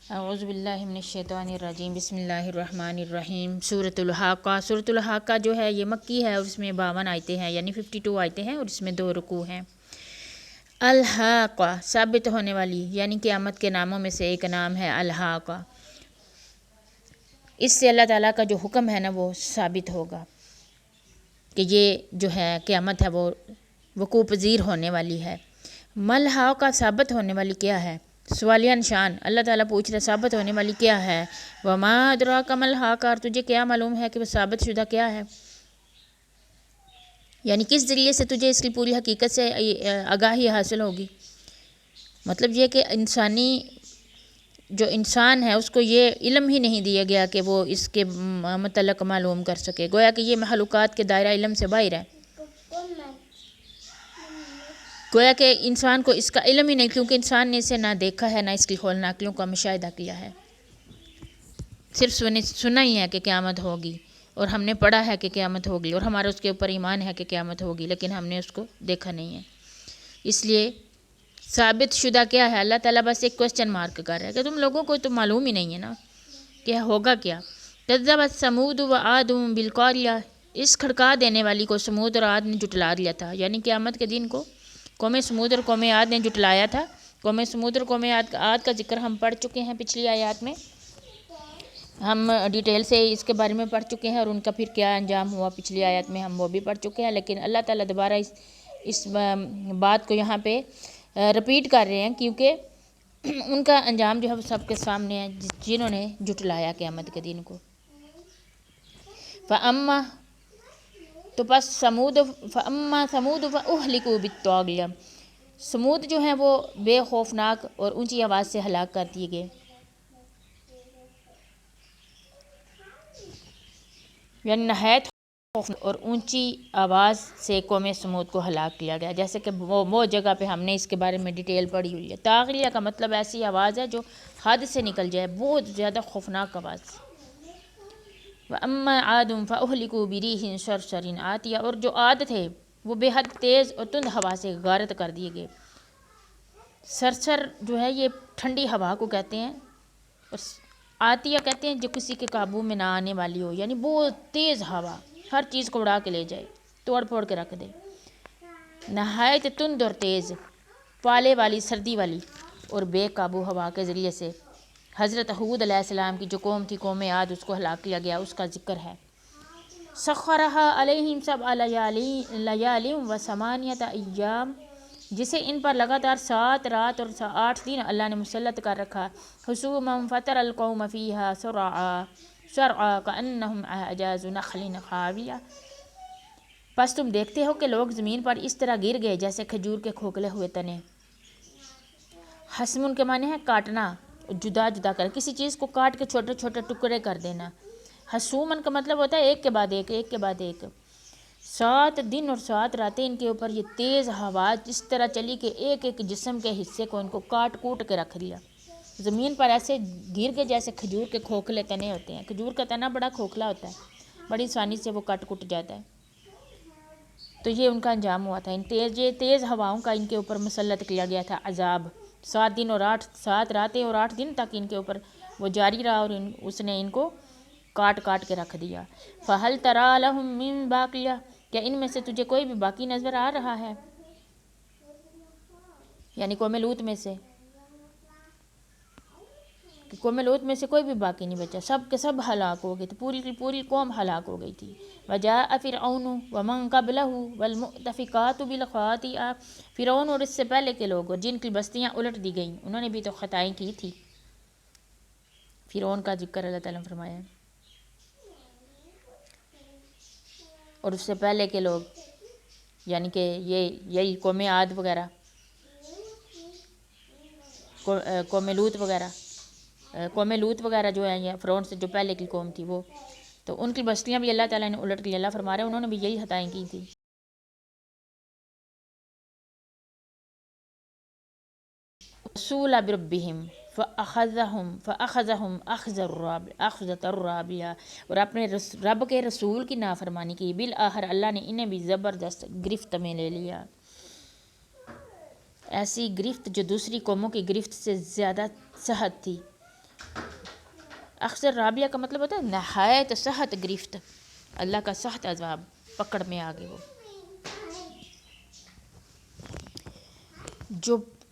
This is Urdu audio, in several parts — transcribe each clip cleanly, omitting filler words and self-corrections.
اعوذ باللہ من الشیطان الرجیم، بسم اللہ الرحمن الرحیم۔ سورۃ الحاقہ۔ سورۃ الحاقہ جو ہے یہ مکی ہے اور اس میں 52 آیتیں ہیں، یعنی 52 آیتیں ہیں اور اس میں 2 رکوع ہیں۔ الحاقہ ثابت ہونے والی، یعنی قیامت کے ناموں میں سے ایک نام ہے الحاقہ۔ اس سے اللہ تعالیٰ کا جو حکم ہے نا وہ ثابت ہوگا کہ یہ جو ہے قیامت ہے وہ وقوع پذیر ہونے والی ہے۔ ملحاقہ ثابت ہونے والی کیا ہے؟ سوالیہ نشان۔ اللہ تعالیٰ پوچھ رہا ثابت ہونے والی کیا ہے؟ وما ادراک ملحاقہ، اور تجھے کیا معلوم ہے کہ وہ ثابت شدہ کیا ہے؟ یعنی کس ذریعے سے تجھے اس کی پوری حقیقت سے آگاہی حاصل ہوگی؟ مطلب یہ کہ جو انسان ہے اس کو یہ علم ہی نہیں دیا گیا کہ وہ اس کے متعلق معلوم کر سکے، گویا کہ یہ مخلوقات کے دائرہ علم سے باہر ہے، گویا کہ انسان کو اس کا علم ہی نہیں، کیونکہ انسان نے اسے نہ دیکھا ہے نہ اس کی ہولناکیوں کا مشاہدہ کیا ہے، صرف سنا ہی ہے کہ قیامت ہوگی، اور ہم نے پڑھا ہے کہ قیامت ہوگی اور ہمارا اس کے اوپر ایمان ہے کہ قیامت ہوگی، لیکن ہم نے اس کو دیکھا نہیں ہے۔ اس لیے ثابت شدہ کیا ہے؟ اللہ تعالیٰ بس ایک کوسچن مارک کر رہا ہے کہ تم لوگوں کو تو معلوم ہی نہیں ہے نا کہ ہوگا کیا۔ کذبت ثمود و عاد بالقاریہ، اس کھڑکا دینے والی کو سمود اور عاد نے جھٹلا دیا تھا، یعنی قیامت کے دن کو قوم سمود اور قوم عاد نے جھٹلایا تھا۔ قوم سمود اور قوم عاد کا ذکر ہم پڑھ چکے ہیں پچھلی آیات میں، ہم ڈیٹیل سے اس کے بارے میں پڑھ چکے ہیں اور ان کا پھر کیا انجام ہوا پچھلی آیات میں ہم وہ بھی پڑھ چکے ہیں، لیکن اللہ تعالیٰ دوبارہ اس بات کو یہاں پہ رپیٹ کر رہے ہیں کیونکہ ان کا انجام جو ہے وہ سب کے سامنے ہے، جنہوں نے جھٹلایا قیامت کے دن کو۔ فَأَمَّا تو پس فَأَمَّا ثَمُودُ فَأُهْلِكُوا بِالطَّاغِیَةِ، سمود جو ہیں وہ بے خوفناک اور اونچی آواز سے ہلاک کر دیے گئے، یعنی نہایت خوفناک اور اونچی آواز سے قوم سمود کو ہلاک کیا گیا، جیسے کہ وہ جگہ پہ ہم نے اس کے بارے میں ڈیٹیل پڑھی ہوئی ہے۔ طاغیہ کا مطلب ایسی آواز ہے جو حد سے نکل جائے، بہت زیادہ خوفناک آواز۔ وَأَمَّا عَادٌ فَأُهْلِكُوا بِرِيحٍ صَرْصَرٍ عَاتِیَةٍ، اور جو عاد تھے وہ بے حد تیز اور تند ہوا سے غارت کر دیے گئے۔ سرسر جو ہے یہ ٹھنڈی ہوا کو کہتے ہیں، اور عاتیہ کہتے ہیں جو کسی کے قابو میں نہ آنے والی ہو، یعنی بہت تیز ہوا ہر چیز کو اڑا کے لے جائے، توڑ پھوڑ کے رکھ دے۔ نہایت تند اور تیز، پالے والی، سردی والی اور بے قابو ہوا کے ذریعے سے حضرت ہود علیہ السلام کی جو قوم تھی قوم عاد، اس کو ہلاک کیا گیا، اس کا ذکر ہے۔ سخرها علیہم سبع لیال و ثمانیۃ ایام، جسے ان پر لگاتار 7 رات اور 8 دن اللہ نے مسلط کر رکھا۔ حسوما فتر القوم فیہا سرعا کأنہم اعجاز نخل خاویہ، پس تم دیکھتے ہو کہ لوگ زمین پر اس طرح گر گئے جیسے کھجور کے کھوکھلے ہوئے تنے۔ حسم کے معنی ہے کاٹنا، جدا جدا کر، کسی چیز کو کاٹ کے چھوٹے چھوٹے ٹکڑے کر دینا۔ حسومن کا مطلب ہوتا ہے ایک کے بعد ایک، ایک کے بعد ایک۔ 7 دن اور 7 راتیں ان کے اوپر یہ تیز ہوا جس طرح چلی کہ ایک ایک جسم کے حصے کو ان کو کاٹ کوٹ کے رکھ دیا، زمین پر ایسے گر کے جیسے کھجور کے کھوکھلے تنے ہوتے ہیں۔ کھجور کا تنا بڑا کھوکھلا ہوتا ہے، بڑی آسانی سے وہ کٹ کٹ جاتا ہے، تو یہ ان کا انجام ہوا تھا۔ یہ تیز ہواؤں کا ان کے اوپر مسلط کیا گیا تھا عذاب، 7 دن اور 7 راتیں اور 8 دن تک ان کے اوپر وہ جاری رہا، اور اس نے ان کو کاٹ کاٹ کے رکھ دیا۔ فَهَلْ تَرَىٰ لَهُم مِّن بَاقِیَةٍ، کیا ان میں سے تجھے کوئی بھی باقی نظر آ رہا ہے؟ یعنی قوم لوط میں سے، کہ قوم لوط میں سے کوئی بھی باقی نہیں بچا، سب کے سب ہلاک ہو گئے تھے، پوری کی پوری قوم ہلاک ہو گئی تھی۔ وَجَاءَ فِرْعَوْنُ وَمَن قَبْلَهُ وَالْمُؤْتَفِكَاتُ بِالْخَاطِئَةِ، فرعون اور اس سے پہلے کے لوگ اور جن کی بستیاں الٹ دی گئیں، انہوں نے بھی تو خطائیں کی تھی۔ فرعون کا ذکر اللہ تعالیٰ نے فرمایا ہے، اور اس سے پہلے کے لوگ یعنی کہ یہی قوم عاد وغیرہ، قوم لوط وغیرہ جو ہیں، یا فرعون سے جو پہلے کی قوم تھی وہ، تو ان کی بستیاں بھی اللہ تعالیٰ نے الٹ کی۔ اللہ فرما رہے ہیں انہوں نے بھی یہی خطائیں کی تھی۔ رسول بربہم فأخذہم أخذۃ الرابیہ، اور اپنے رب کے رسول کی نافرمانی کی، بالآخر اللہ نے انہیں بھی زبردست گرفت میں لے لیا، ایسی گرفت جو دوسری قوموں کی گرفت سے زیادہ سخت تھی۔ اخذ رابیہ کا مطلب ہوتا ہے نہایت سخت گرفت، اللہ کا سخت عذاب پکڑ میں آ گئے وہ.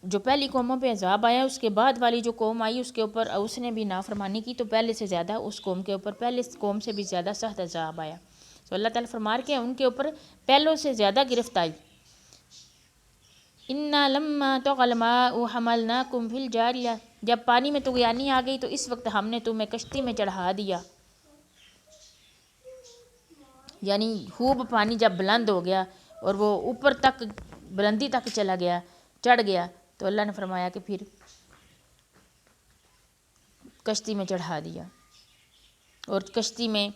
جو پہلی قوموں پہ عذاب آیا اس کے بعد والی جو قوم آئی اس کے اوپر اس نے بھی نافرمانی کی تو پہلے سے زیادہ اس قوم کے اوپر پہلے قوم سے بھی زیادہ سخت عذاب آیا. تو اللہ تعالیٰ فرما رہے کہ ان کے اوپر پہلوں سے زیادہ گرفت آئی. اِنَّا لَمَّا طَغَى الْمَاءُ حَمَلْنَاكُمْ فِي الْجَارِيَةِ، جب پانی میں طغیانی آ گئی تو اس وقت ہم نے تمہیں کشتی میں چڑھا دیا. یعنی خوب پانی جب بلند ہو گیا اور وہ اوپر تک بلندی تک چلا گیا چڑھ گیا تو اللہ نے فرمایا کہ پھر کشتی میں چڑھا دیا اور کشتی میں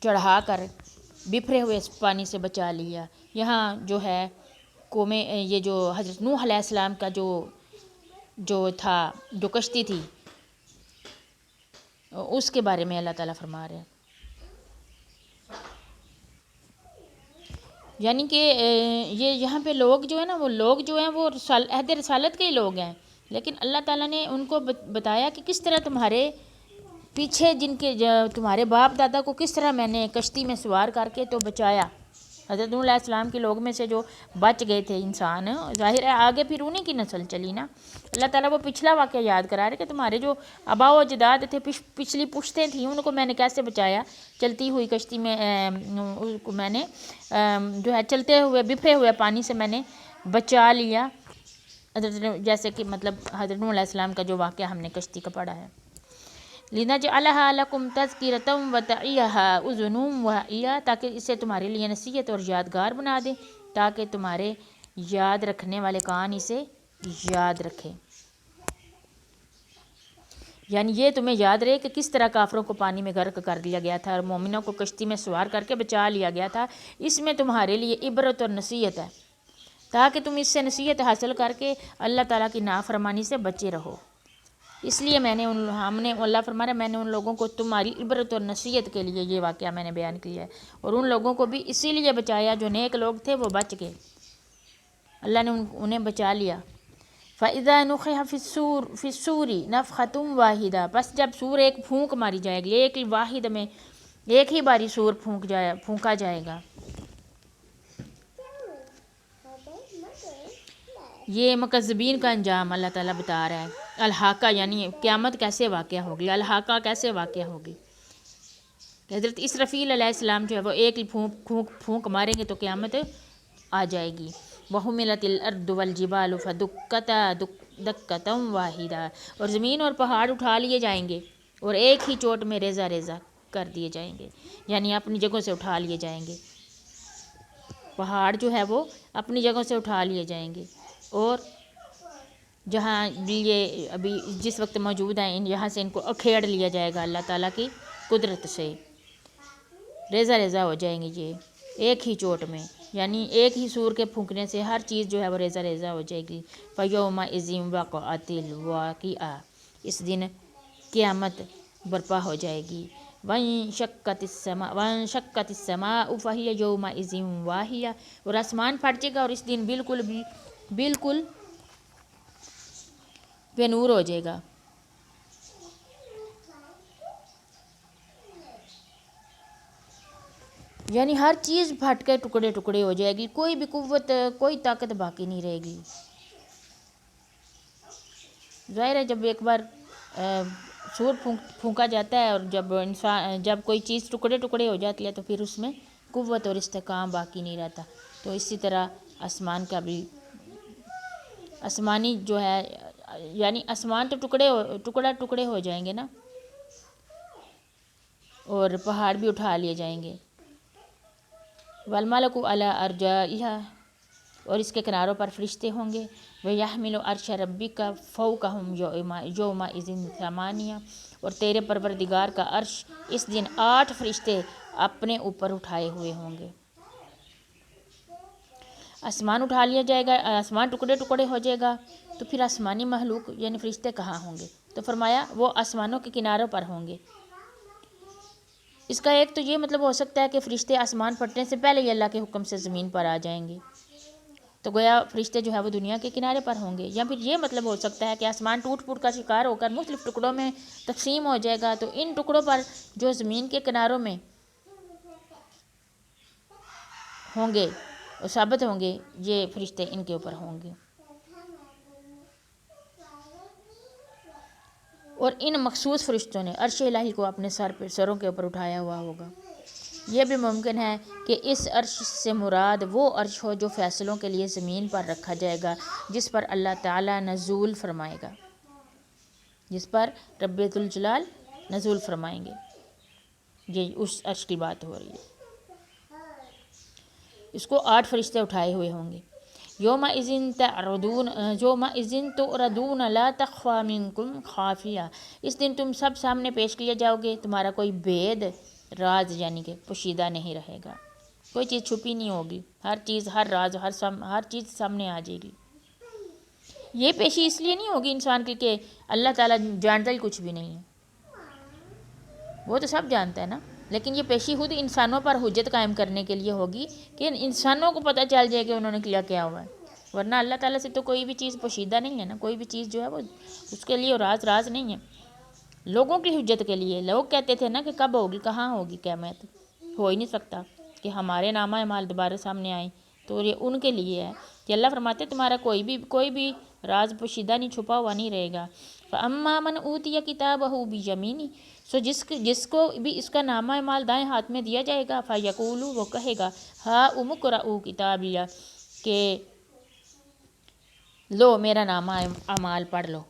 چڑھا کر بفرے ہوئے پانی سے بچا لیا. یہاں جو ہے قومیں یہ جو حضرت نوح علیہ السلام کا جو تھا جو کشتی تھی اس کے بارے میں اللہ تعالیٰ فرما رہے ہیں. یعنی کہ یہ یہاں پہ لوگ جو ہیں نا وہ عہد رسالت کے ہی لوگ ہیں، لیکن اللہ تعالیٰ نے ان کو بتایا کہ کس طرح تمہارے پیچھے تمہارے باپ دادا کو کس طرح میں نے کشتی میں سوار کر کے تو بچایا. حضرت نوح علیہ السلام کے لوگ میں سے جو بچ گئے تھے انسان، ظاہر ہے آگے پھر انہیں کی نسل چلی نا. اللہ تعالیٰ وہ پچھلا واقعہ یاد کرا رہے کہ تمہارے جو آباء و اجداد تھے پچھلی پشتیں تھیں ان کو میں نے کیسے بچایا. چلتی ہوئی کشتی میں میں نے جو ہے چلتے ہوئے بفرے ہوئے پانی سے میں نے بچا لیا. جیسے کہ مطلب حضرت نوح علیہ السلام کا جو واقعہ ہم نے کشتی کا پڑھا ہے. لِنَجْعَلَهَا لَكُمْ تَذْكِرَةً وَتَعِيَهَا أُذُنٌ وَاعِيَةٌ، تاکہ اسے تمہارے لیے نصیحت اور یادگار بنا دیں، تاکہ تمہارے یاد رکھنے والے کان اسے یاد رکھیں. یعنی یہ تمہیں یاد رہے کہ کس طرح کافروں کو پانی میں غرق کر دیا گیا تھا اور مومنوں کو کشتی میں سوار کر کے بچا لیا گیا تھا. اس میں تمہارے لیے عبرت اور نصیحت ہے تاکہ تم اس سے نصیحت حاصل کر کے اللہ تعالیٰ کی نافرمانی سے بچے رہو. اس لیے اللہ فرما رہا ہے میں نے ان لوگوں کو تمہاری عبرت اور نصیحت کے لیے یہ واقعہ میں نے بیان کیا ہے، اور ان لوگوں کو بھی اسی لیے بچایا جو نیک لوگ تھے وہ بچ گئے، اللہ نے انہیں بچا لیا. فَإِذَا نُخِخَ فِي الصُّورِ نَفْخَةٌ وَاحِدَةٌ، بس جب سور ایک پھونک ماری جائے گی، ایک واحد میں ایک ہی باری سور پھونکا جائے گا. یہ مکذبین کا انجام اللہ تعالیٰ بتا رہا ہے. الحاقہ یعنی قیامت کیسے واقع ہوگی، الحاقہ کیسے واقع ہوگی. حضرت اسرافیل علیہ السلام جو ہے وہ ایک پھونک ماریں گے تو قیامت آ جائے گی. وَحُمِلَتِ الْأَرْضُ وَالْجِبَالُ فَدُكَّتَا دَكَّةً وَاحِدَةً، اور زمین اور پہاڑ اٹھا لیے جائیں گے اور ایک ہی چوٹ میں ریزہ ریزہ کر دیے جائیں گے، یعنی اپنی جگہوں سے اٹھا لیے جائیں گے. پہاڑ جو ہے وہ اپنی جگہوں سے اٹھا لیے جائیں گے اور جہاں یہ ابھی جس وقت موجود ہیں یہاں سے ان کو اکھیڑ لیا جائے گا اللہ تعالیٰ کی قدرت سے. ریزہ ریزہ ہو جائیں گے یہ ایک ہی چوٹ میں، یعنی ایک ہی سور کے پھونکنے سے ہر چیز جو ہے وہ ریزہ ریزہ ہو جائے گی. فَيَوْمَئِذٍ وَقَعَتِ الْوَاقِعَةُ، اس دن قیامت برپا ہو جائے گی. وَانشَقَّتِ السَّمَاءُ فَهِيَ يَوْمَئِذٍ وَاهِيَةٌ، اور آسمان پھٹ جائے گا اور اس دن بالکل بے نور ہو جائے گا. یعنی ہر چیز پھٹ کے ٹکڑے ٹکڑے ہو جائے گی، کوئی بھی قوت کوئی طاقت باقی نہیں رہے گی. ظاہر ہے جب ایک بار سور پھونکا جاتا ہے اور جب کوئی چیز ٹکڑے ٹکڑے ہو جاتی ہے تو پھر اس میں قوت اور استحکام باقی نہیں رہتا. تو اسی طرح آسمان کا بھی آسمانی جو ہے یعنی آسمان تو ٹکڑے ہو جائیں گے نا، اور پہاڑ بھی اٹھا لیے جائیں گے. وَالْمَلَكُ عَلَىٰ أَرْجَائِهَا، اور اس کے کناروں پر فرشتے ہوں گے. وَيَحْمِلُ عَرْشَ رَبِّكَ فَوْقَهُمْ يَوْمَئِذٍ ثَمَانِيَةٌ، اور تیرے پروردگار کا عرش اس دن 8 فرشتے اپنے اوپر اٹھائے ہوئے ہوں گے. آسمان اٹھا لیا جائے گا، آسمان ٹکڑے ٹکڑے ہو جائے گا تو پھر آسمانی مخلوق یعنی فرشتے کہاں ہوں گے؟ تو فرمایا وہ آسمانوں کے کناروں پر ہوں گے. اس کا ایک تو یہ مطلب ہو سکتا ہے کہ فرشتے آسمان پھٹنے سے پہلے ہی اللہ کے حکم سے زمین پر آ جائیں گے. تو گویا فرشتے جو ہے وہ دنیا کے کنارے پر ہوں گے، یا پھر یہ مطلب ہو سکتا ہے کہ آسمان ٹوٹ پھوٹ کا شکار ہو کر مختلف ٹکڑوں میں تقسیم ہو جائے گا، تو ان ٹکڑوں پر جو زمین کے کناروں میں ہوں گے اور ثابت ہوں گے، یہ فرشتے ان کے اوپر ہوں گے، اور ان مخصوص فرشتوں نے عرش الہی کو اپنے سروں کے اوپر اٹھایا ہوا ہوگا۔ یہ بھی ممکن ہے کہ اس عرش سے مراد وہ عرش ہو جو فیصلوں کے لیے زمین پر رکھا جائے گا، جس پر اللہ تعالیٰ نزول فرمائے گا، جس پر رب ذوالجلال نزول فرمائیں گے، یہ اس عرش کی بات ہو رہی ہے۔ اس کو 8 فرشتے اٹھائے ہوئے ہوں گے۔ یومئذ تعرضون لا تخفی منکم خافیہ، اس دن تم سب سامنے پیش کیے جاؤ گے، تمہارا کوئی بید، راز یعنی کہ پوشیدہ نہیں رہے گا، کوئی چیز چھپی نہیں ہوگی، ہر چیز، ہر راز، ہر چیز سامنے آ جائے گی۔ یہ پیشی اس لیے نہیں ہوگی انسان کی کہ اللہ تعالیٰ جانتا ہی کچھ بھی نہیں ہے، وہ تو سب جانتا ہے نا، لیکن یہ پیشی خود انسانوں پر حجت قائم کرنے کے لیے ہوگی کہ انسانوں کو پتہ چل جائے کہ انہوں نے کیا ہوا ہے، ورنہ اللہ تعالیٰ سے تو کوئی بھی چیز پوشیدہ نہیں ہے نا، کوئی بھی چیز جو ہے وہ اس کے لیے راز نہیں ہے، لوگوں کی حجت کے لیے۔ لوگ کہتے تھے نا کہ کب ہوگی، کہاں ہوگی قیامت، ہو ہی نہیں سکتا کہ ہمارے نامہ اعمال دوبارہ سامنے آئیں، تو یہ ان کے لیے ہے کہ اللہ فرماتے تمہارا کوئی بھی راز پوشیدہ نہیں، چھپا ہوا نہیں رہے گا۔ فَأَمَّا مَنْ أُوتِيَ كِتَابَهُ بِيَمِينِهِ، سو جس کو بھی اس کا نامہ اعمال دائیں ہاتھ میں دیا جائے گا، فَيَقُولُ، وہ کہے گا، هَاؤُمُ اقْرَءُوا كِتَابِيَهْ، کہ لو میرا نامہ اعمال پڑھ لو،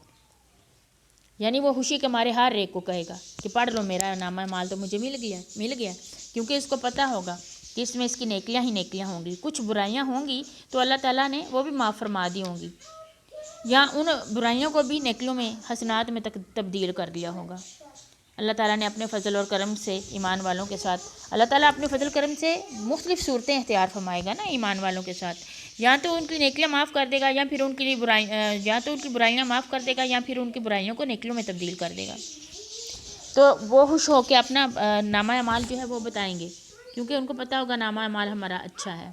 یعنی وہ خوشی کے مارے ہر ایک کو کہے گا کہ پڑھ لو، میرا نامہ اعمال تو مجھے مل گیا، کیونکہ اس کو پتہ ہوگا کہ اس میں اس کی نیکیاں ہی نیکیاں ہوں گی، کچھ برائیاں ہوں گی تو اللہ تعالیٰ نے وہ بھی معاف فرما دی ہوں گی، یا ان برائیوں کو بھی نیکیوں میں، حسنات میں تبدیل کر دیا ہوگا۔ اللہ تعالیٰ نے اپنے فضل اور کرم سے ایمان والوں کے ساتھ، اللہ تعالیٰ اپنے فضل کرم سے مختلف صورتیں اختیار فرمائے گا نا ایمان والوں کے ساتھ، یا تو ان کی نیکیاں معاف کر دے گا، یا پھر ان کی برائیاں معاف کر دے گا، یا پھر ان کی برائیوں کو نیکیوں میں تبدیل کر دے گا۔ تو وہ خوش ہو کے اپنا نامہ اعمال جو ہے وہ بتائیں گے، کیونکہ ان کو پتہ ہوگا نامہ اعمال ہمارا اچھا ہے۔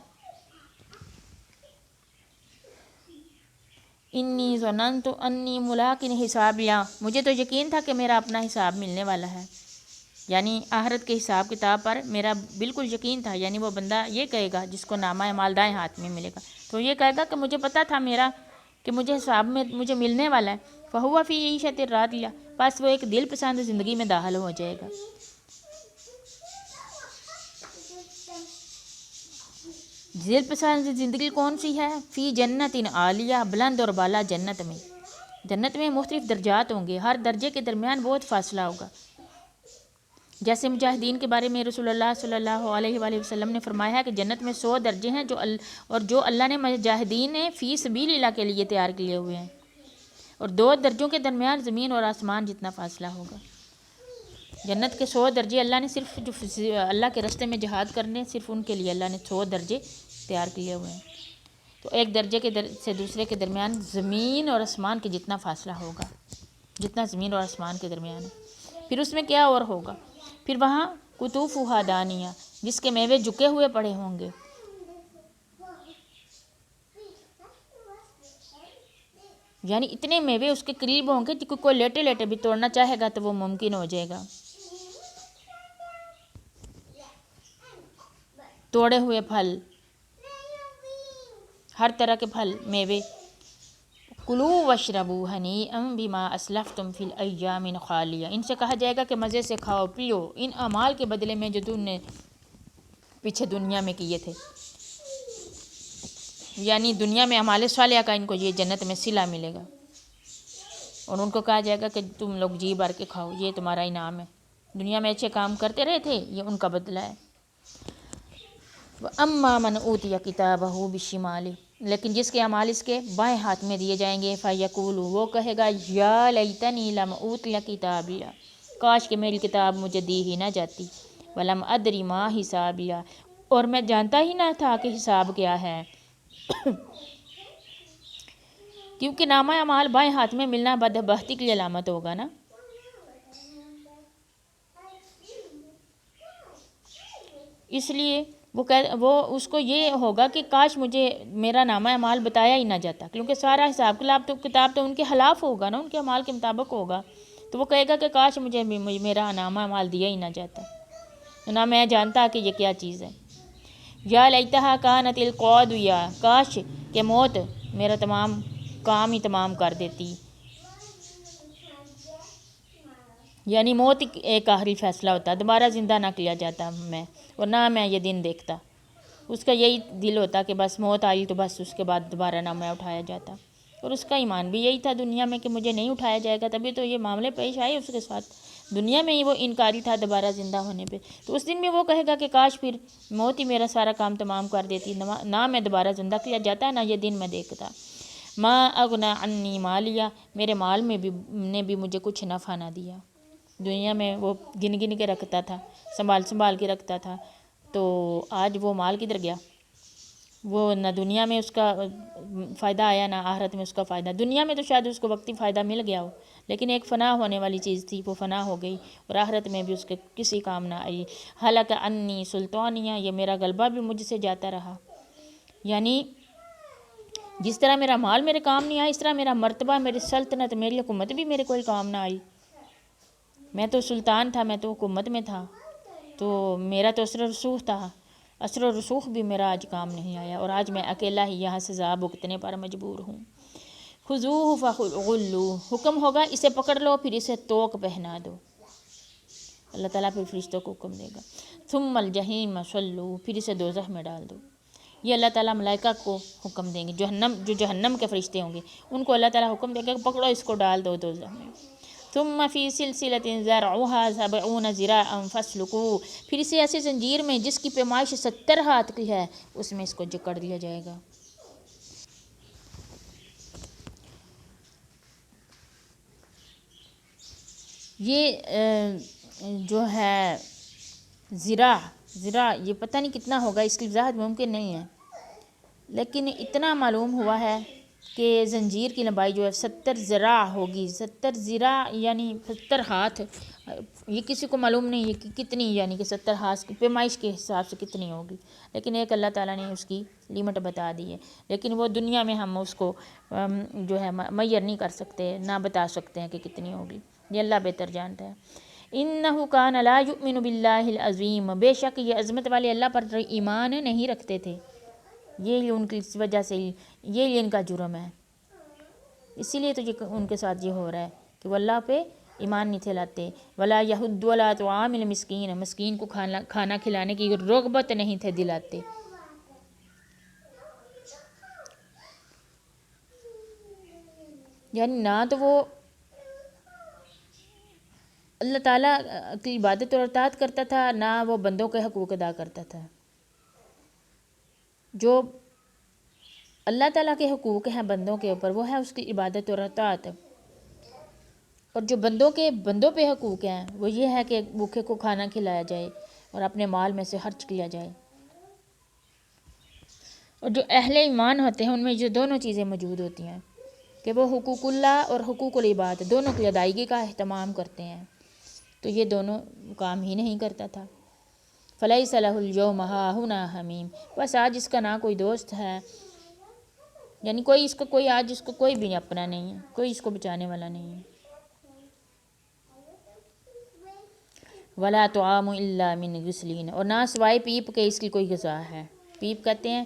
انی ظننت انی ملاق حسابیہ، مجھے تو یقین تھا کہ میرا اپنا حساب ملنے والا ہے، یعنی آخرت کے حساب کتاب پر میرا بالکل یقین تھا، یعنی وہ بندہ یہ کہے گا جس کو نامہ اعمال دائیں ہاتھ میں ملے گا، تو یہ کہے گا کہ مجھے پتہ تھا میرا کہ مجھے حساب میں مجھے ملنے والا ہے، فہو فی عیشۃ راضیہ، بس وہ ایک دل پسند زندگی میں داخل ہو جائے گا۔ دل پسند زندگی کون سی ہے؟ فی جنت عالیہ، بلند اور بالا جنت میں، جنت میں مختلف درجات ہوں گے، ہر درجے کے درمیان بہت فاصلہ ہوگا، جیسے مجاہدین کے بارے میں رسول اللہ صلی اللہ علیہ وآلہ وسلم نے فرمایا ہے کہ جنت میں 100 درجے ہیں جو اللہ نے مجاہدین نے فی سبیل اللہ کے لیے تیار کیے ہوئے ہیں، اور 2 درجوں کے درمیان زمین اور آسمان جتنا فاصلہ ہوگا۔ جنت کے 100 درجے اللہ نے صرف جو اللہ کے راستے میں جہاد کرنے، صرف ان کے لیے اللہ نے 100 درجے تیار کیے ہوئے ہیں، تو ایک درجے سے دوسرے کے درمیان زمین اور آسمان کے جتنا فاصلہ ہوگا، جتنا زمین اور آسمان کے درمیان ہے۔ پھر اس میں کیا اور ہوگا؟ پھر وہاں قطوفہا دانیہ، جس کے میوے جھکے ہوئے پڑے ہوں گے، یعنی اتنے میوے اس کے قریب ہوں گے کہ کوئی لیٹے لیٹے بھی توڑنا چاہے گا تو وہ ممکن ہو جائے گا۔ توڑے ہوئے پھل، ہر طرح کے پھل، میوے، کلوا واشربوا ہنیئا بما اسلفتم فی الایام الخالیہ، ان سے کہا جائے گا کہ مزے سے کھاؤ پیو ان اعمال کے بدلے میں جو تم نے پیچھے دنیا میں کیے تھے، یعنی دنیا میں اعمال صالحہ کا ان کو یہ جنت میں صلہ ملے گا، اور ان کو کہا جائے گا کہ تم لوگ جی بھر کے کھاؤ، یہ تمہارا انعام ہے، دنیا میں اچھے کام کرتے رہے تھے، یہ ان کا بدلہ ہے۔ وَأَمَّا مَنْ أُوتِيَ كِتَابَهُ بِشِمَالِهِ، لیکن جس کے اعمال اس کے بائیں ہاتھ میں دیے جائیں گے، فَيَقُولُ، وہ کہے گا یا لیتنی لم اوتِیَ کتابیہ، کاش کہ میری کتاب مجھے دی ہی نہ جاتی، وَلَمْ أَدْرِ مَا حِسَابِیہ، اور میں جانتا ہی نہ تھا کہ حساب کیا ہے، کیونکہ نامہ اعمال بائیں ہاتھ میں ملنا بدبختی کی علامت ہوگا نا، اس لیے وہ اس کو یہ ہوگا کہ کاش مجھے میرا نامہ اعمال بتایا ہی نہ جاتا، کیونکہ سارا حساب کتاب تو ان کے خلاف ہوگا نا، ان کے اعمال کے مطابق ہوگا، تو وہ کہے گا کہ کاش مجھے میرا نامہ اعمال دیا ہی نہ جاتا، نہ میں جانتا کہ یہ کیا چیز ہے۔ یا لیتہا کانت القاضیہ، کاش کہ موت میرا تمام کام ہی تمام کر دیتی، یعنی موت ایک آخری فیصلہ ہوتا، دوبارہ زندہ نہ کیا جاتا میں، اور نہ میں یہ دن دیکھتا۔ اس کا یہی دل ہوتا کہ بس موت آئی تو بس اس کے بعد دوبارہ نہ میں اٹھایا جاتا، اور اس کا ایمان بھی یہی تھا دنیا میں کہ مجھے نہیں اٹھایا جائے گا، تبھی تو یہ معاملے پیش آئے اس کے ساتھ، دنیا میں ہی وہ انکاری تھا دوبارہ زندہ ہونے پہ، تو اس دن میں وہ کہے گا کہ کاش پھر موت ہی میرا سارا کام تمام کر دیتی، نہ میں دوبارہ زندہ کیا جاتا، نہ یہ دن میں دیکھتا۔ ما اغنی عنی مالیہ، میرے مال میں نے بھی مجھے کچھ نفع نہ دیا، دنیا میں وہ گن گن کے رکھتا تھا، سنبھال کے رکھتا تھا، تو آج وہ مال کدھر گیا؟ وہ نہ دنیا میں اس کا فائدہ آیا، نہ آخرت میں اس کا فائدہ، دنیا میں تو شاید اس کو وقتی فائدہ مل گیا ہو، لیکن ایک فنا ہونے والی چیز تھی، وہ فنا ہو گئی، اور آخرت میں بھی اس کے کسی کام نہ آئی۔ ہلک عنی سلطانیہ، یہ میرا غلبہ بھی مجھ سے جاتا رہا، یعنی جس طرح میرا مال میرے کام نہیں آیا، اس طرح میرا مرتبہ، میری سلطنت، میری حکومت بھی میرے کوئی کام نہ آئی، میں تو سلطان تھا، میں تو حکومت میں تھا، تو میرا تو اثر و رسوخ تھا، اثر و رسوخ بھی میرا آج کام نہیں آیا، اور آج میں اکیلا ہی یہاں سزا بھگتنے پر مجبور ہوں۔ خذوہ فغلوہ، حکم ہوگا اسے پکڑ لو پھر اسے توق پہنا دو، اللہ تعالیٰ پھر فرشتوں کو حکم دے گا۔ ثم الجحیم صلوہ، پھر اسے دوزخ میں ڈال دو، یہ اللہ تعالیٰ ملائکہ کو حکم دیں گے، جو جہنم کے فرشتے ہوں گے ان کو اللہ تعالیٰ حکم دے گا کہ پکڑو اس کو ڈال دو دوزخ میں۔ ثم فی سلسلۃ ذرعها 70 ذراعا فاسلکوہ، پھر اسے ایسے زنجیر میں جس کی پیمائش 70 ہاتھ کی ہے اس میں اس کو جکڑ دیا جائے گا۔ یہ جو ہے ذراع یہ پتہ نہیں کتنا ہوگا، اس کی وضاحت ممکن نہیں ہے، لیکن اتنا معلوم ہوا ہے کہ زنجیر کی لمبائی جو ہے 70 ذراع ہوگی، 70 ذراع یعنی 70 ہاتھ، یہ کسی کو معلوم نہیں ہے کہ کتنی، یعنی کہ 70 ہاتھ کی پیمائش کے حساب سے کتنی ہوگی، لیکن ایک اللہ تعالیٰ نے اس کی لیمٹ بتا دی ہے، لیکن وہ دنیا میں ہم اس کو جو ہے میئر نہیں کر سکتے، نہ بتا سکتے ہیں کہ کتنی ہوگی، یہ اللہ بہتر جانتا ہے۔ انہ کان لا یؤمن باللہ العظیم، بے شک یہ عظمت والے اللہ پر ایمان نہیں رکھتے تھے، یہ ان کی وجہ سے یہ ان کا جرم ہے، اسی لیے تو ان کے ساتھ یہ ہو رہا ہے کہ وہ اللہ پہ ایمان نہیں تھے لاتے۔ ولا یحض علی طعام المسکین، مسکین کو کھانا کھلانے کی رغبت نہیں تھے دلاتے، یعنی نہ تو وہ اللہ تعالیٰ کی عبادت اور اطاعت کرتا تھا، نہ وہ بندوں کے حقوق ادا کرتا تھا۔ جو اللہ تعالیٰ کے حقوق ہیں بندوں کے اوپر وہ ہے اس کی عبادت اور اطاعت، اور جو بندوں پہ حقوق ہیں وہ یہ ہے کہ بھوکے کو کھانا کھلایا جائے اور اپنے مال میں سے خرچ کیا جائے، اور جو اہل ایمان ہوتے ہیں ان میں یہ دونوں چیزیں موجود ہوتی ہیں کہ وہ حقوق اللہ اور حقوق العباد دونوں کی ادائیگی کا اہتمام کرتے ہیں، تو یہ دونوں کام ہی نہیں کرتا تھا۔ فلیس لہ اليوم ہاہنا حمیم، بس آج اس کا نہ کوئی دوست ہے، یعنی آج اس کو کوئی بھی اپنا نہیں ہے، کوئی اس کو بچانے والا نہیں ہے۔ ولا طعام الا من غسلین، اور نہ سوائے پیپ کے اس کی کوئی غذا ہے، پیپ کہتے ہیں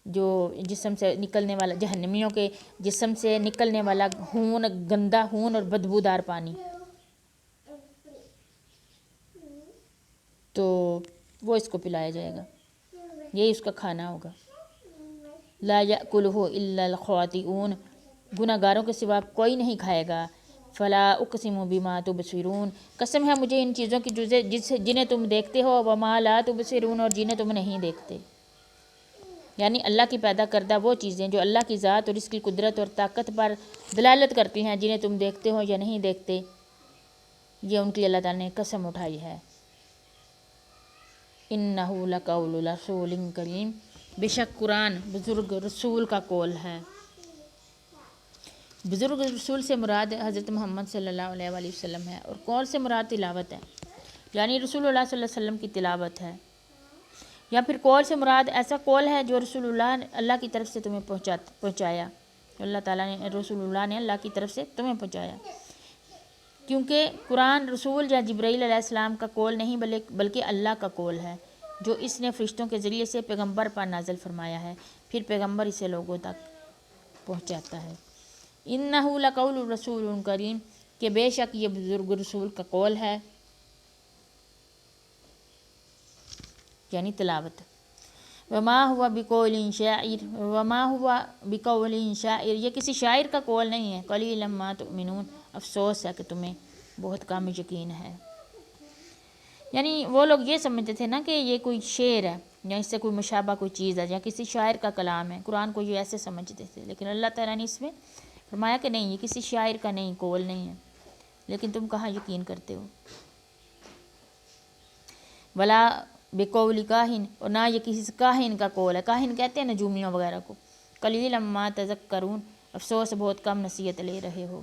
جو جسم سے نکلنے والا، جہنمیوں کے جسم سے نکلنے والا خون، گندا خون اور بدبودار پانی، تو وہ اس کو پلایا جائے گا، یہی اس کا کھانا ہوگا۔ لا یأکلہ الا الخاطئون، گناہ گاروں کے سوا کوئی نہیں کھائے گا۔ فلا اقسم بما تبصرون، قسم ہے مجھے ان چیزوں کی جنہیں تم دیکھتے ہو، وما لا تبصرون، اور جنہیں تم نہیں دیکھتے، یعنی اللہ کی پیدا کردہ وہ چیزیں جو اللہ کی ذات اور اس کی قدرت اور طاقت پر دلالت کرتی ہیں، جنہیں تم دیکھتے ہو یا نہیں دیکھتے، یہ ان کی اللہ تعالیٰ نے قسم اٹھائی ہے۔ انہ لقول رسول کریم، بے شک قرآن بزرگ رسول کا قول ہے۔ بزرگ رسول سے مراد حضرت محمد صلی اللہ علیہ وآلہ وسلم ہے، اور قول سے مراد تلاوت ہے، یعنی رسول اللہ صلی اللہ علیہ وسلم کی تلاوت ہے۔ یا پھر کول سے مراد ایسا کول ہے جو رسول اللہ کی طرف سے تمہیں پہنچایا، اللہ تعالیٰ نے، رسول اللہ نے اللہ کی طرف سے تمہیں پہنچایا، کیونکہ قرآن رسول یا جبرائیل علیہ السلام کا کول نہیں بلکہ اللہ کا کول ہے جو اس نے فرشتوں کے ذریعے سے پیغمبر پر نازل فرمایا ہے، پھر پیغمبر اسے لوگوں تک پہنچاتا ہے۔ انہ لقول رسول کریم، کہ بے شک یہ بزرگ رسول کا قول ہے، یعنی تلاوت۔ وما ہوا بقول شاعر، وما ہوا بقول شاعر، یہ کسی شاعر کا قول نہیں ہے۔ قلیلا ما تؤمنون، افسوس ہے کہ تمہیں بہت کم یقین ہے۔ یعنی وہ لوگ یہ سمجھتے تھے نا کہ یہ کوئی شعر ہے یا اس سے کوئی مشابہ کوئی چیز ہے یا کسی شاعر کا کلام ہے، قرآن کو یہ ایسے سمجھتے تھے، لیکن اللہ تعالیٰ نے اس میں فرمایا کہ نہیں، یہ کسی شاعر کا نہیں، قول نہیں ہے، لیکن تم کہاں یقین کرتے ہو۔ ولا بقول کاہن، اور نہ یہ کسی کاہن کا قول ہے، کاہن کہتے ہیں نجومیوں وغیرہ کو۔ قلیلا ما تذکرون، افسوس بہت کم نصیحت لے رہے ہو۔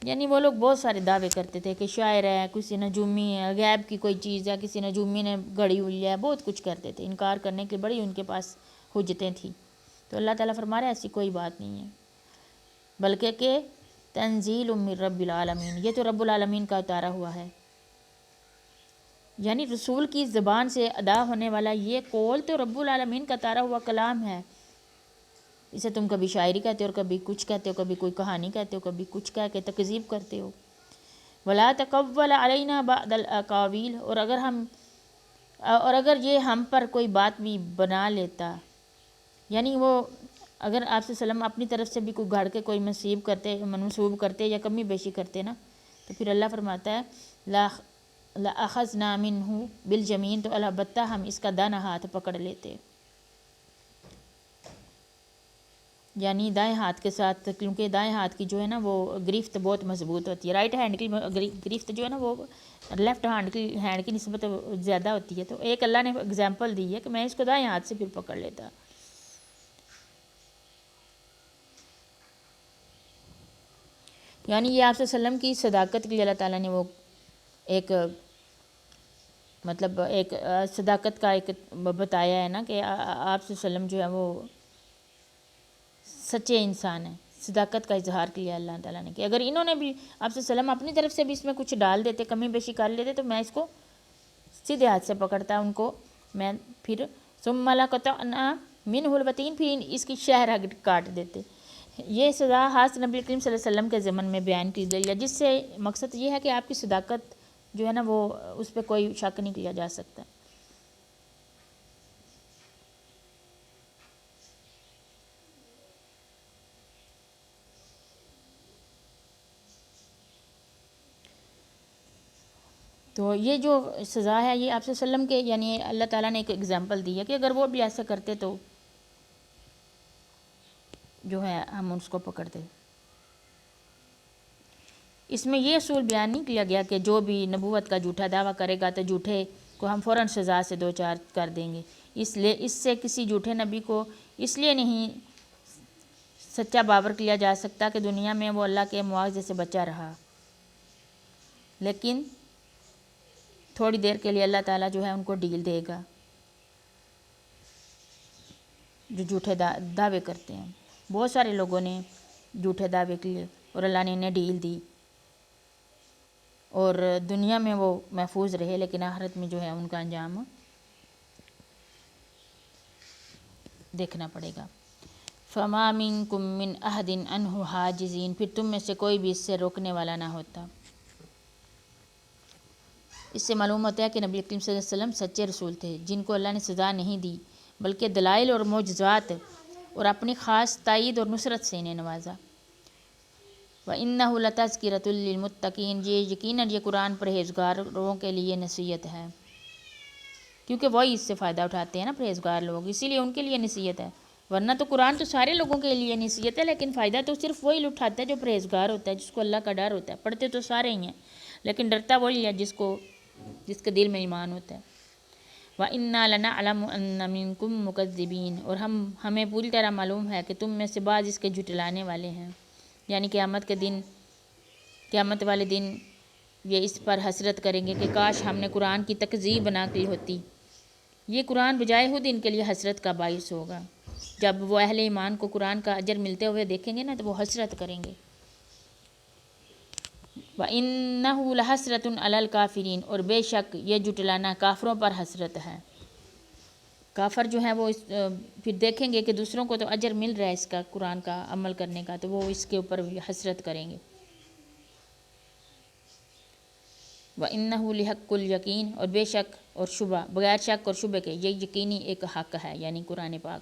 یعنی وہ لوگ بہت سارے دعوے کرتے تھے کہ شاعر ہے، کسی نجومی ہے، غیب کی کوئی چیز ہے، کسی نجومی نے گڑھی ہوئی ہے، بہت کچھ کرتے تھے، انکار کرنے کی بڑی ان کے پاس حجتیں تھیں۔ تو اللہ تعالیٰ فرما رہا ہے ایسی کوئی بات نہیں ہے، بلکہ کہ تنزیل من رب العالمین، یہ تو رب العالمین کا اتارا ہوا ہے۔ یعنی رسول کی زبان سے ادا ہونے والا یہ قول تو رب العالمین کا اتارا ہوا کلام ہے۔ اسے تم کبھی شاعری کہتے ہو اور کبھی کچھ کہتے ہو، کبھی کوئی کہانی کہتے ہو، کبھی کچھ کہہ کے تکذیب کرتے ہو۔ ولا تقول علینا بعض الاقاویل، اور اگر یہ ہم پر کوئی بات بھی بنا لیتا، یعنی وہ اگر آپ سے وسلم اپنی طرف سے بھی کوئی گھڑ کے کوئی منسوب کرتے یا کمی بیشی کرتے نا، تو پھر اللہ فرماتا ہے لأخذنا منہ بالجمین، تو البتہ ہم اس کا دائیں ہاتھ پکڑ لیتے، یعنی دائیں ہاتھ کے ساتھ، کیونکہ دائیں ہاتھ کی جو ہے نا وہ گرفت بہت مضبوط ہوتی ہے، رائٹ ہینڈ کی گرفت جو ہے نا وہ لیفٹ ہینڈ کی نسبت زیادہ ہوتی ہے۔ تو ایک اللہ نے اگزامپل دی ہے کہ میں اس کو دائیں ہاتھ سے پھر پکڑ لیتا۔ یعنی یہ آپ صلی اللہ علیہ وسلم کی صداقت کے لیے اللہ تعالیٰ نے وہ ایک مطلب ایک صداقت کا ایک بتایا ہے نا کہ آپ صلی اللہ علیہ وسلم جو ہے وہ سچے انسان ہیں، صداقت کا اظہار کیا اللہ تعالیٰ نے، کہ اگر انہوں نے بھی آپ صلی اللہ علیہ وسلم اپنی طرف سے بھی اس میں کچھ ڈال دیتے، کمی بیشی کر لیتے، تو میں اس کو سیدھے ہاتھ سے پکڑتا ان کو، میں پھر ثم لقطعنا منہ الوتین، پھر اس کی شہرہ کاٹ دیتے۔ یہ سزا خاص نبی کریم صلی اللہ علیہ وسلم کے ضمن میں بیان کی گئی ہے، جس سے مقصد یہ ہے کہ آپ کی صداقت جو ہے نا وہ اس پہ کوئی شک نہیں کیا جا سکتا۔ تو یہ جو سزا ہے یہ آپ صلی اللہ علیہ وسلم کے، یعنی اللہ تعالیٰ نے ایک اگزامپل دی ہے کہ اگر وہ بھی ایسا کرتے تو جو ہے ہم اس کو پکڑتے۔ اس میں یہ اصول بیان نہیں کیا گیا کہ جو بھی نبوت کا جھوٹا دعویٰ کرے گا تو جھوٹے کو ہم فوراً سزا سے دو چار کر دیں گے، اس سے کسی جھوٹے نبی کو اس لیے نہیں سچا باور کیا جا سکتا کہ دنیا میں وہ اللہ کے مواخذے سے بچا رہا، لیکن تھوڑی دیر کے لیے اللہ تعالیٰ جو ہے ان کو ڈیل دے گا جو جھوٹے دعوے کرتے ہیں۔ بہت سارے لوگوں نے جھوٹے دعوے کیے اور اللہ نے انہیں ڈیل دی، اور دنیا میں وہ محفوظ رہے، لیکن آخرت میں جو ہے ان کا انجام دیکھنا پڑے گا۔ فما منکم من احد عنہ حاجزین، پھر تم میں سے کوئی بھی اس سے روکنے والا نہ ہوتا۔ اس سے معلوم ہوتا ہے کہ نبی کریم صلی اللہ علیہ وسلم سچے رسول تھے جن کو اللہ نے سزا نہیں دی، بلکہ دلائل اور معجزات اور اپنی خاص تائید اور نصرت سے انہیں نوازا۔ وَإِنَّهُ لَتَذْكِرَةٌ لِّلْمُتَّقِينَ، یہ یقیناً یہ قرآن پرہیزگاروں کے لیے نصیحت ہے، کیونکہ وہی اس سے فائدہ اٹھاتے ہیں نا پرہیزگار لوگ، اسی لیے ان کے لیے نصیحت ہے، ورنہ تو قرآن تو سارے لوگوں کے لیے نصیحت ہے، لیکن فائدہ تو صرف وہی اٹھاتا ہے جو پرہیزگار ہوتا ہے، جس کو اللہ کا ڈر ہوتا ہے۔ پڑھتے تو سارے ہی ہیں لیکن ڈرتا وہی ہے جس کے دل میں ایمان ہوتا ہے۔ وَإِنَّا لَنَعْلَمُ أَنَّ مِنكُم مُكَذِّبِينَ، اور ہمیں پوری طرح معلوم ہے کہ تم میں سے بعض اس کے جھٹلانے والے ہیں، یعنی قیامت والے دن یہ اس پر حسرت کریں گے کہ کاش ہم نے قرآن کی تکذیب نہ کی ہوتی۔ یہ قرآن بجائے خود ان کے لیے حسرت کا باعث ہوگا۔ جب وہ اہل ایمان کو قرآن کا اجر ملتے ہوئے دیکھیں گے نا تو وہ حسرت کریں گے۔ وَإِنَّهُ لَحَسْرَةٌ عَلَى الْكَافِرِينَ، اور بے شک یہ جھٹلانا کافروں پر حسرت ہے۔ کافر جو ہیں وہ پھر دیکھیں گے کہ دوسروں کو تو اجر مل رہا ہے اس کا، قرآن کا عمل کرنے کا، تو وہ اس کے اوپر بھی حسرت کریں گے۔ وَإِنَّهُ لِحَقُّ الْيَقِينِ، اور بے شک اور شبہ، بغیر شک اور شبہ کے یہ یقینی ایک حق ہے، یعنی قرآن پاک۔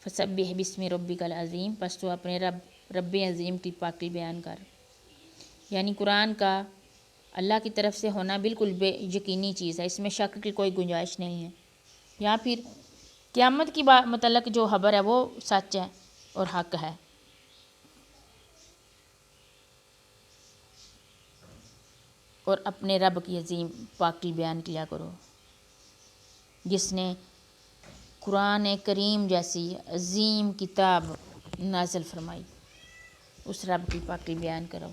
فَسَبِّحْ بِاسْمِ رَبِّكَ الْعَظِيمِ، پس تو اپنے رب عظیم کی پاکی بیان کر۔ یعنی قرآن کا اللہ کی طرف سے ہونا بالکل بے یقینی چیز ہے، اس میں شک کی کوئی گنجائش نہیں ہے۔ یا پھر قیامت کی متعلق جو خبر ہے وہ سچ ہے اور حق ہے۔ اور اپنے رب کی عظیم پاکی بیان کیا کرو، جس نے قرآن کریم جیسی عظیم کتاب نازل فرمائی، اس رب کی پاکی بیان کرو۔